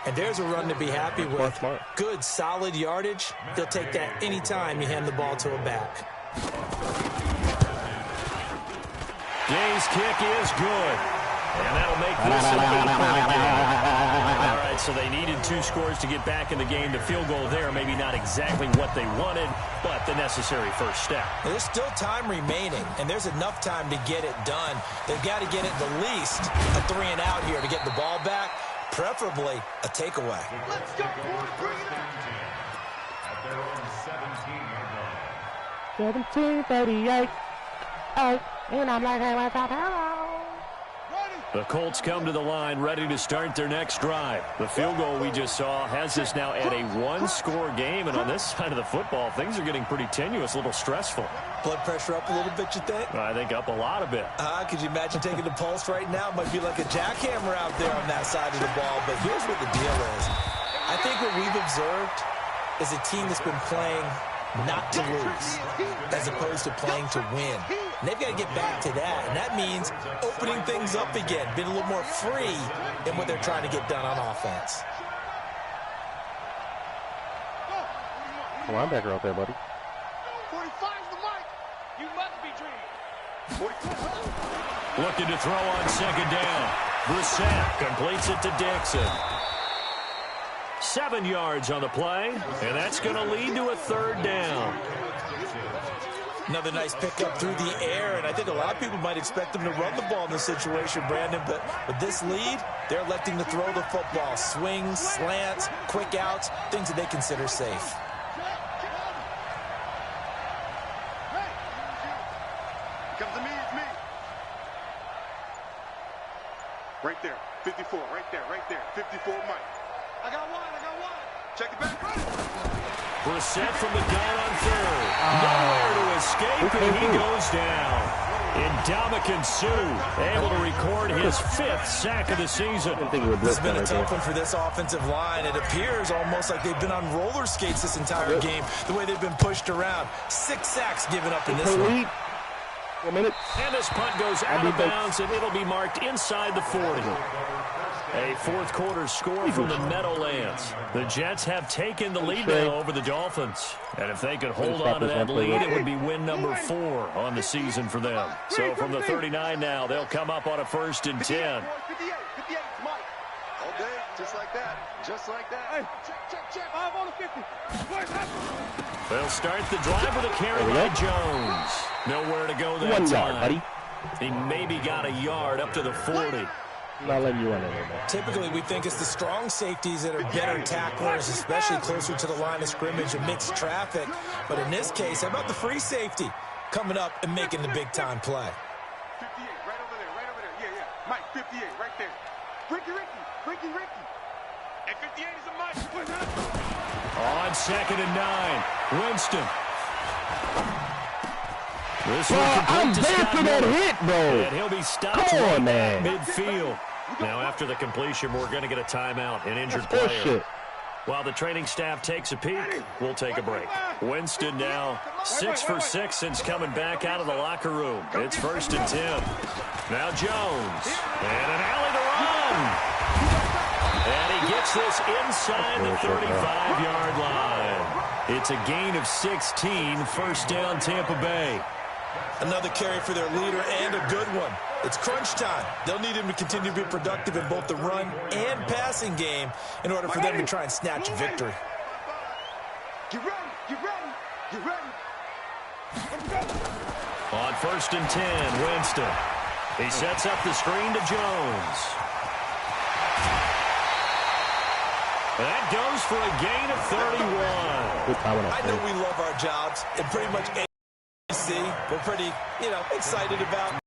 E: And there's a run to be happy with. Good, solid yardage. They'll take that anytime you hand the ball to a back.
B: Day's kick is good. And that'll make this a 8-point game. All right, so they needed 2 scores to get back in the game. The field goal there, maybe not exactly what they wanted, but the necessary first step.
E: There's still time remaining, and there's enough time to get it done. They've got to get it the least a 3 and out here to get the ball back, preferably a takeaway.
C: Let's go, boys. Bring it up.
D: At their own 17-yard line.
A: 17:38. Out. And I'm like, hey, what's up?
B: The Colts come to the line ready to start their next drive. The field goal we just saw has us now at a one-score game, and on this side of the football, things are getting pretty tenuous, a little stressful.
E: Blood pressure up a little bit, you think?
B: I think up a lot a bit.
E: Could you imagine taking the pulse right now? It might be like a jackhammer out there on that side of the ball, but here's what the deal is. I think what we've observed is a team that's been playing not to lose as opposed to playing to win. And they've got to get back to that, and that means opening things up again, being a little more free in what they're trying to get done on offense.
A: Linebacker out there, buddy.
C: 45's the mic. You must be dreaming.
B: Looking to throw on second down. Brissett completes it to Dixon. 7 yards on the play, and that's going to lead to a third down.
E: Another nice pickup through the air, and I think a lot of people might expect them to run the ball in this situation, Brandon, but with this lead, they're electing to throw the football. Swings, slants, quick outs, things that they consider safe.
C: Comes to me, it's me. Right there, 54, right there, 54, Mike. I got one. Check it back.
B: Brissett from the gun on third. Nowhere to escape, and he goes down. Ndamukong Suh able to record his 5th sack of the season.
E: This has been a tough one for this offensive line. It appears almost like they've been on roller skates this entire game, the way they've been pushed around. 6 sacks given up in this one.
A: 4 minutes.
B: And this punt goes out of bounds, and it'll be marked inside the 40. A fourth-quarter score from the Meadowlands. The Jets have taken the lead now over the Dolphins. And if they could hold on to that lead, it would be win number 4 on the season for them. So from the 39 now, they'll come up on a 1st and 10.
C: 58, Mike. All day, just like that. Hey, check. 5 on the 50.
B: They'll start the drive with a carry by Jones. Nowhere to go that
A: 1
B: time.
A: yard, buddy.
B: He maybe got a yard up to the 40.
A: I'm not letting you run it anymore.
E: Typically, we think it's the strong safeties that are better tacklers, especially closer to the line of scrimmage and mixed traffic. But in this case, how about the free safety coming up and making the big-time play?
C: 58, right over there. Yeah. Mike, 58, right there. Ricky. And 58 is a Mike.
B: On 2nd and 9, Winston. This
A: Bro, I'm there for that hit, bro.
B: And he'll be stopped
A: Come on, man.
B: midfield. Now, after the completion, we're going to get a timeout, an injured player.
A: Shit.
B: While the training staff takes a peek, we'll take a break. Winston now 6 for 6 since coming back out of the locker room. It's 1st and 10. Now Jones. And an alley to run. And he gets this inside the 35-yard line. It's a gain of 16, 1st down Tampa Bay.
E: Another carry for their leader and a good one. It's crunch time. They'll need him to continue to be productive in both the run and passing game in order for them to try and snatch a victory.
C: Get ready.
B: On 1st and 10, Winston. He sets up the screen to Jones. That goes for a gain of 31.
E: I know we love our jobs and pretty much we're pretty, excited about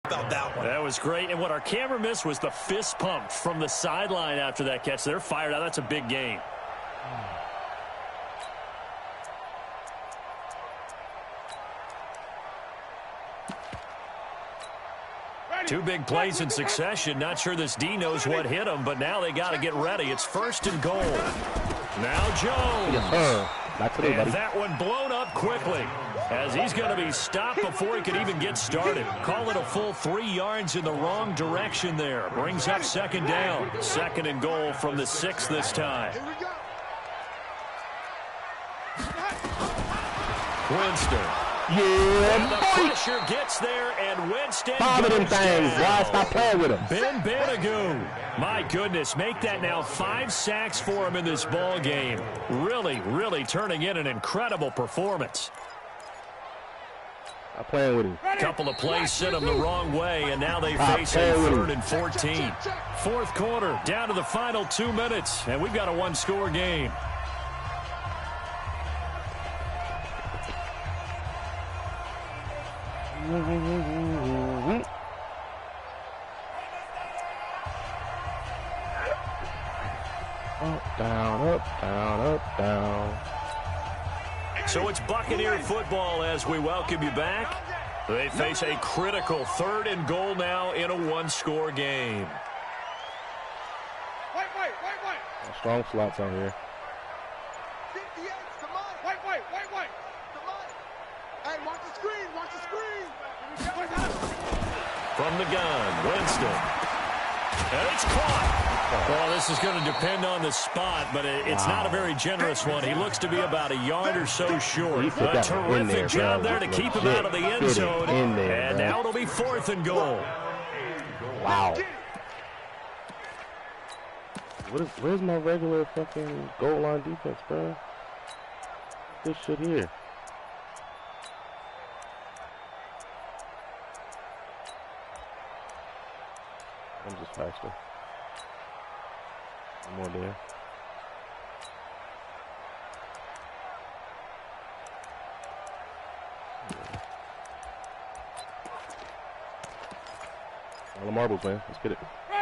E: that one.
B: That was great. And what our camera missed was the fist pump from the sideline after that catch. They're fired out. That's a big gain. Two big plays in succession. Not sure this D knows what hit him, but now they got to get ready. It's 1st and goal. Now Jones.
A: Yes, sir. Not today, buddy.
B: And that one blown up quickly as he's going to be stopped before he could even get started. Call it a full 3 yards in the wrong direction there. Brings up 2nd down. 2nd and goal from the 6 this time. Winston.
A: Yeah,
B: The
A: boy.
B: pressure gets there, and Winston
A: Bombing them
B: goes
A: things.
B: down.
A: Why stop playing with him?
B: Ben Banagoo. My goodness, make that now 5 sacks for him in this ball game. Really turning in an incredible performance.
A: I'm playing with him.
B: Couple of plays sent him the wrong way, and now they face a 3rd and 14. 4th quarter, down to the final 2 minutes, and we've got a 1-score game. So it's Buccaneer football as we welcome you back. They face a critical 3rd and goal now in a 1-score game.
C: White.
A: Strong slots out here.
C: 58, come on. White. Come on. Hey, watch the screen.
B: From the gun, Winston. And it's caught. Well, this is going to depend on the spot, but it's not a very generous one. He looks to be about a yard or so short. A terrific job there to keep him out of the end zone. And now it'll be 4th and goal.
A: Wow. Where's my regular fucking goal line defense, bro? This shit here. I'm just faster. One more there. All the marbles, man. Let's get it.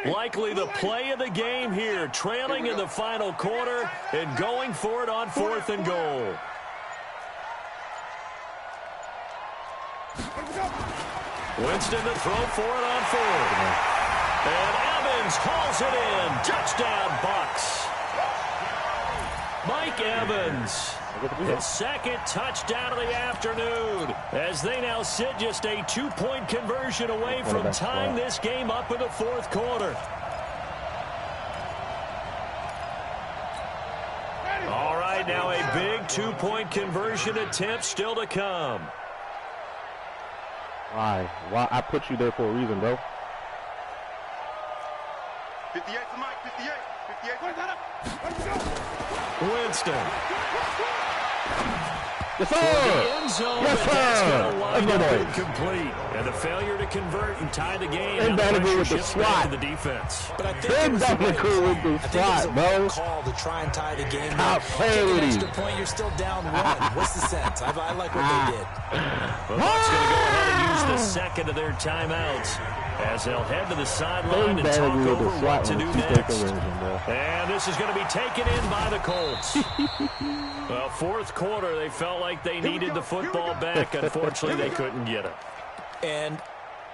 B: Likely the play of the game here, trailing in the final quarter and going for it on 4th and goal. Winston to throw for it on 4th. And Evans hauls it in. Touchdown, Bucs. Mike Evans, his 2nd touchdown of the afternoon, as they now sit just a 2-point conversion away from tying this game up in the 4th quarter. All right, now a big 2-point conversion attempt still to come.
A: Why? I put you there for a reason, bro.
C: 58 to Mike. 58.
B: Winston.
A: Yes, sir.
B: The end zone,
A: Yes,
B: but that's
A: sir.
B: going to wind
A: Let's
B: up
A: go,
B: incomplete. And the failure to convert and tie the game.
A: And
B: now the
A: Vanderbilt
B: pressure
A: with the
B: shifts back
A: slot.
B: to the defense.
E: But I think
A: They're
E: it was
A: definitely
E: the
A: cool with the
E: I think it was
A: slot,
E: a
A: bro.
E: right call to try and tie the game.
A: Top
E: Kick an
A: priority.
E: extra point, you're still down 1. What's the sense? I like what they did.
B: The Bucs going to go ahead and use the 2nd of their timeouts as they'll head to the sideline and talk over what to do next. And this is going to be taken in by the Colts. Well, 4th quarter, they felt like they needed the football back. Unfortunately, they couldn't get it.
E: And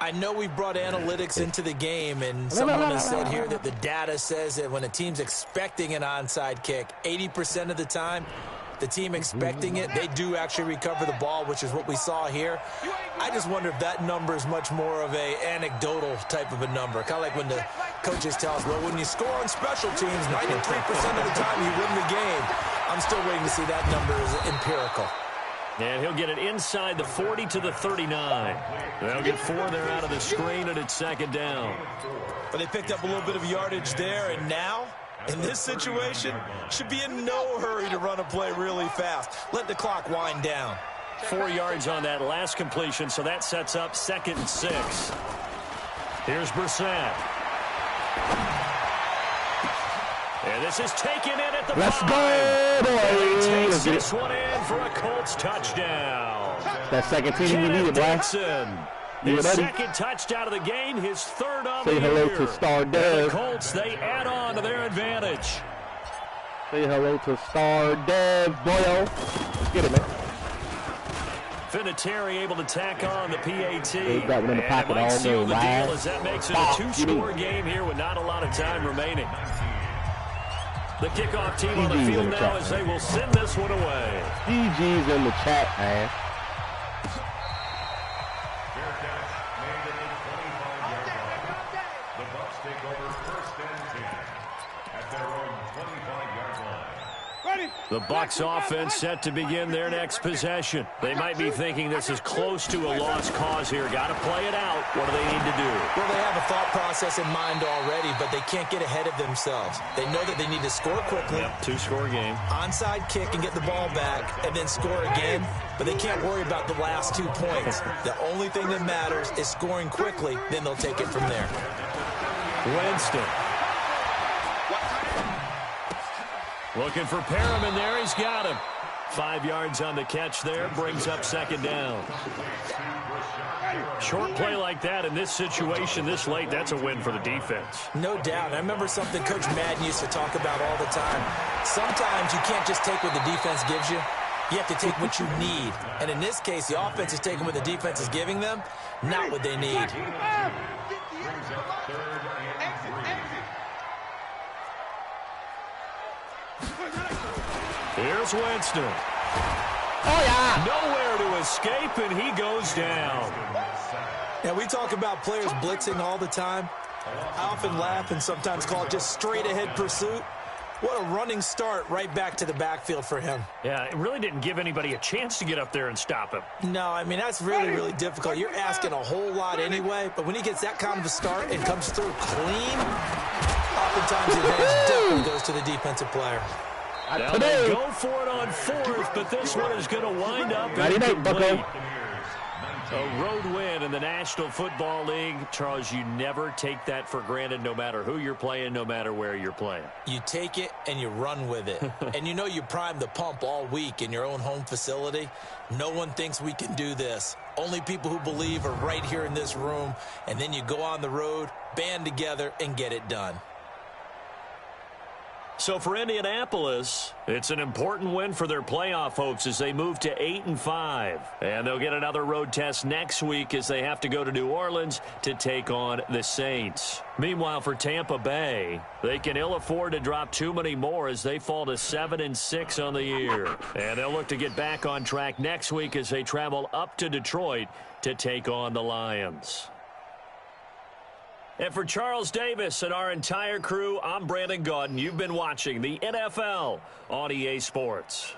E: I know we brought analytics into the game, and someone has said here that the data says that when a team's expecting an onside kick, 80% of the time, the team expecting it, they do actually recover the ball, which is what we saw here. I just wonder if that number is much more of a anecdotal type of a number. Kind of like when the coaches tell us, well, when you score on special teams, 93% of the time you win the game. I'm still waiting to see that number as empirical.
B: And he'll get it inside the 40 to the 39. They'll get 4 there out of the screen, and it's 2nd down.
E: But they picked up a little bit of yardage there, and now, in this situation, should be in no hurry to run a play really fast. Let the clock wind down.
B: 4 yards on that last completion, so that sets up 2nd and 6. Here's Brissett. And this is taken in at the 5.
A: Let's go, boys.
B: He takes this one in for a Colts touchdown.
A: That 2nd team you needed, boy.
B: His 2nd touchdown of the game, his 3rd of the year.
A: Say hello to Star
B: And the
A: Dev.
B: Colts, they add on to their advantage.
A: Say hello to Star Dev, boyo. Let's get it, man.
B: Vinatieri able to tack on the PAT.
A: He's got one in the pocket all
B: seal
A: game,
B: the
A: right?
B: deal as that makes it a 2-score game here with not a lot of time remaining. The kickoff team on the field now as they will send this one away.
A: GG's in the chat, man.
D: Fair catch made at the 25-yard line. The Bucs take over 1st and 10 at their own 25-yard line.
B: The Bucs offense set to begin their next possession. They might be thinking this is close to a lost cause here. Got to play it out. What do they need to do?
E: Well, they have a thought process in mind already, but they can't get ahead of themselves. They know that they need to score quickly.
B: Yep, 2-score game.
E: Onside kick and get the ball back and then score again, but they can't worry about the last 2 points. The only thing that matters is scoring quickly, then they'll take it from there.
B: Winston. Looking for Perriman there. He's got him. 5 yards on the catch there. Brings up 2nd down. Short play like that in this situation this late, that's a win for the defense.
E: No doubt. I remember something Coach Madden used to talk about all the time. Sometimes you can't just take what the defense gives you. You have to take what you need. And in this case, the offense is taking what the defense is giving them, not what they need.
B: Here's Winston.
A: Oh, yeah.
B: Nowhere to escape, and he goes down.
E: Now, we talk about players blitzing all the time. I often laugh and sometimes call it just straight-ahead pursuit. What a running start right back to the backfield for him.
B: Yeah, it really didn't give anybody a chance to get up there and stop him.
E: No, I mean, that's really, really difficult. You're asking a whole lot anyway, but when he gets that kind of a start and comes through clean, oftentimes the advantage definitely goes to the defensive player.
B: Now they go for it on fourth, but this one is going to wind up incomplete. A road win in the National Football League. Charles, you never take that for granted no matter who you're playing, no matter where you're playing.
E: You take it and you run with it. And you know you primed the pump all week in your own home facility. No one thinks we can do this. Only people who believe are right here in this room. And then you go on the road, band together, and get it done.
B: So for Indianapolis, it's an important win for their playoff hopes as they move to 8-5. And they'll get another road test next week as they have to go to New Orleans to take on the Saints. Meanwhile, for Tampa Bay, they can ill afford to drop too many more as they fall to 7-6 on the year. And they'll look to get back on track next week as they travel up to Detroit to take on the Lions. And for Charles Davis and our entire crew, I'm Brandon Gaudin. You've been watching the NFL on EA Sports.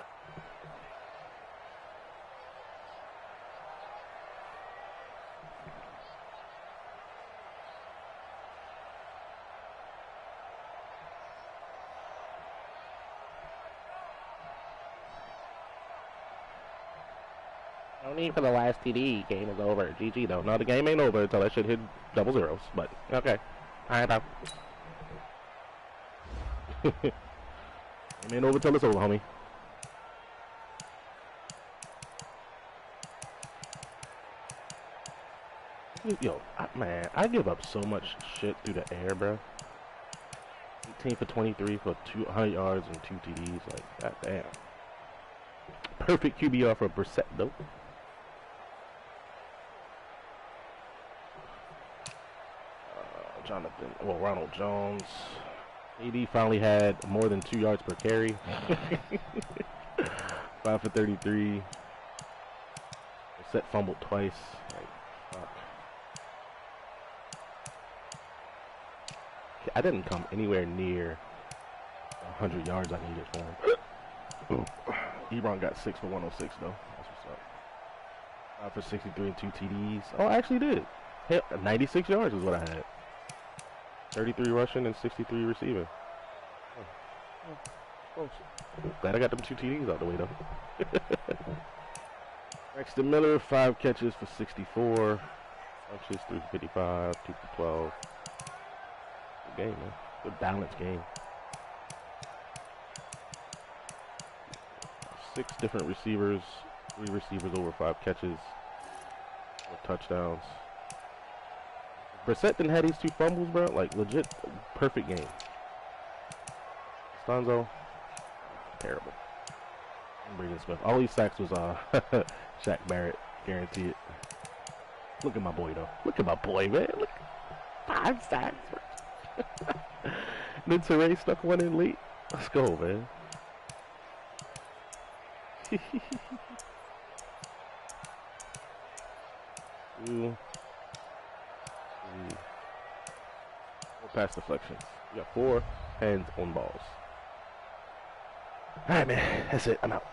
A: No need for the last TD. Game is over. GG though. No, the game ain't over until that shit hit double zeros. But okay. Alright, now. Game ain't over till it's over, homie. Yo, man, I give up so much shit through the air, bro. 18 for 23 for 200 yards and 2 TDs. Like, goddamn. Perfect QBR for Brissett, though. Ronald Jones. AD finally had more than 2 yards per carry. 5 for 33. Brissett fumbled twice. Like, fuck. I didn't come anywhere near 100 yards I needed for him. Ebron got 6 for 106 though. That's what's up. 5 for 63 and 2 TDs. Oh, I actually did. Hell, 96 yards is what I had. 33 rushing and 63 receiving. Oh. Glad I got them 2 TDs out the way though. Braxton Miller, 5 catches for 64. Touches, 3 for 55, 2 for 12. Good game, man. Good balanced game. 6 different receivers, 3 receivers over 5 catches, 4 touchdowns. Brissett didn't have these 2 fumbles, bro. Like, legit, perfect game. Stonzo, terrible. And Braden Smith. All these sacks was Shaq Barrett, guarantee it. Look at my boy, though. Look at my boy, man. Look, 5 sacks. Then Teray stuck one in late. Let's go, man. 2, 3, 4 pass deflections. You got 4 hands on balls. Alright, man. That's it. I'm out.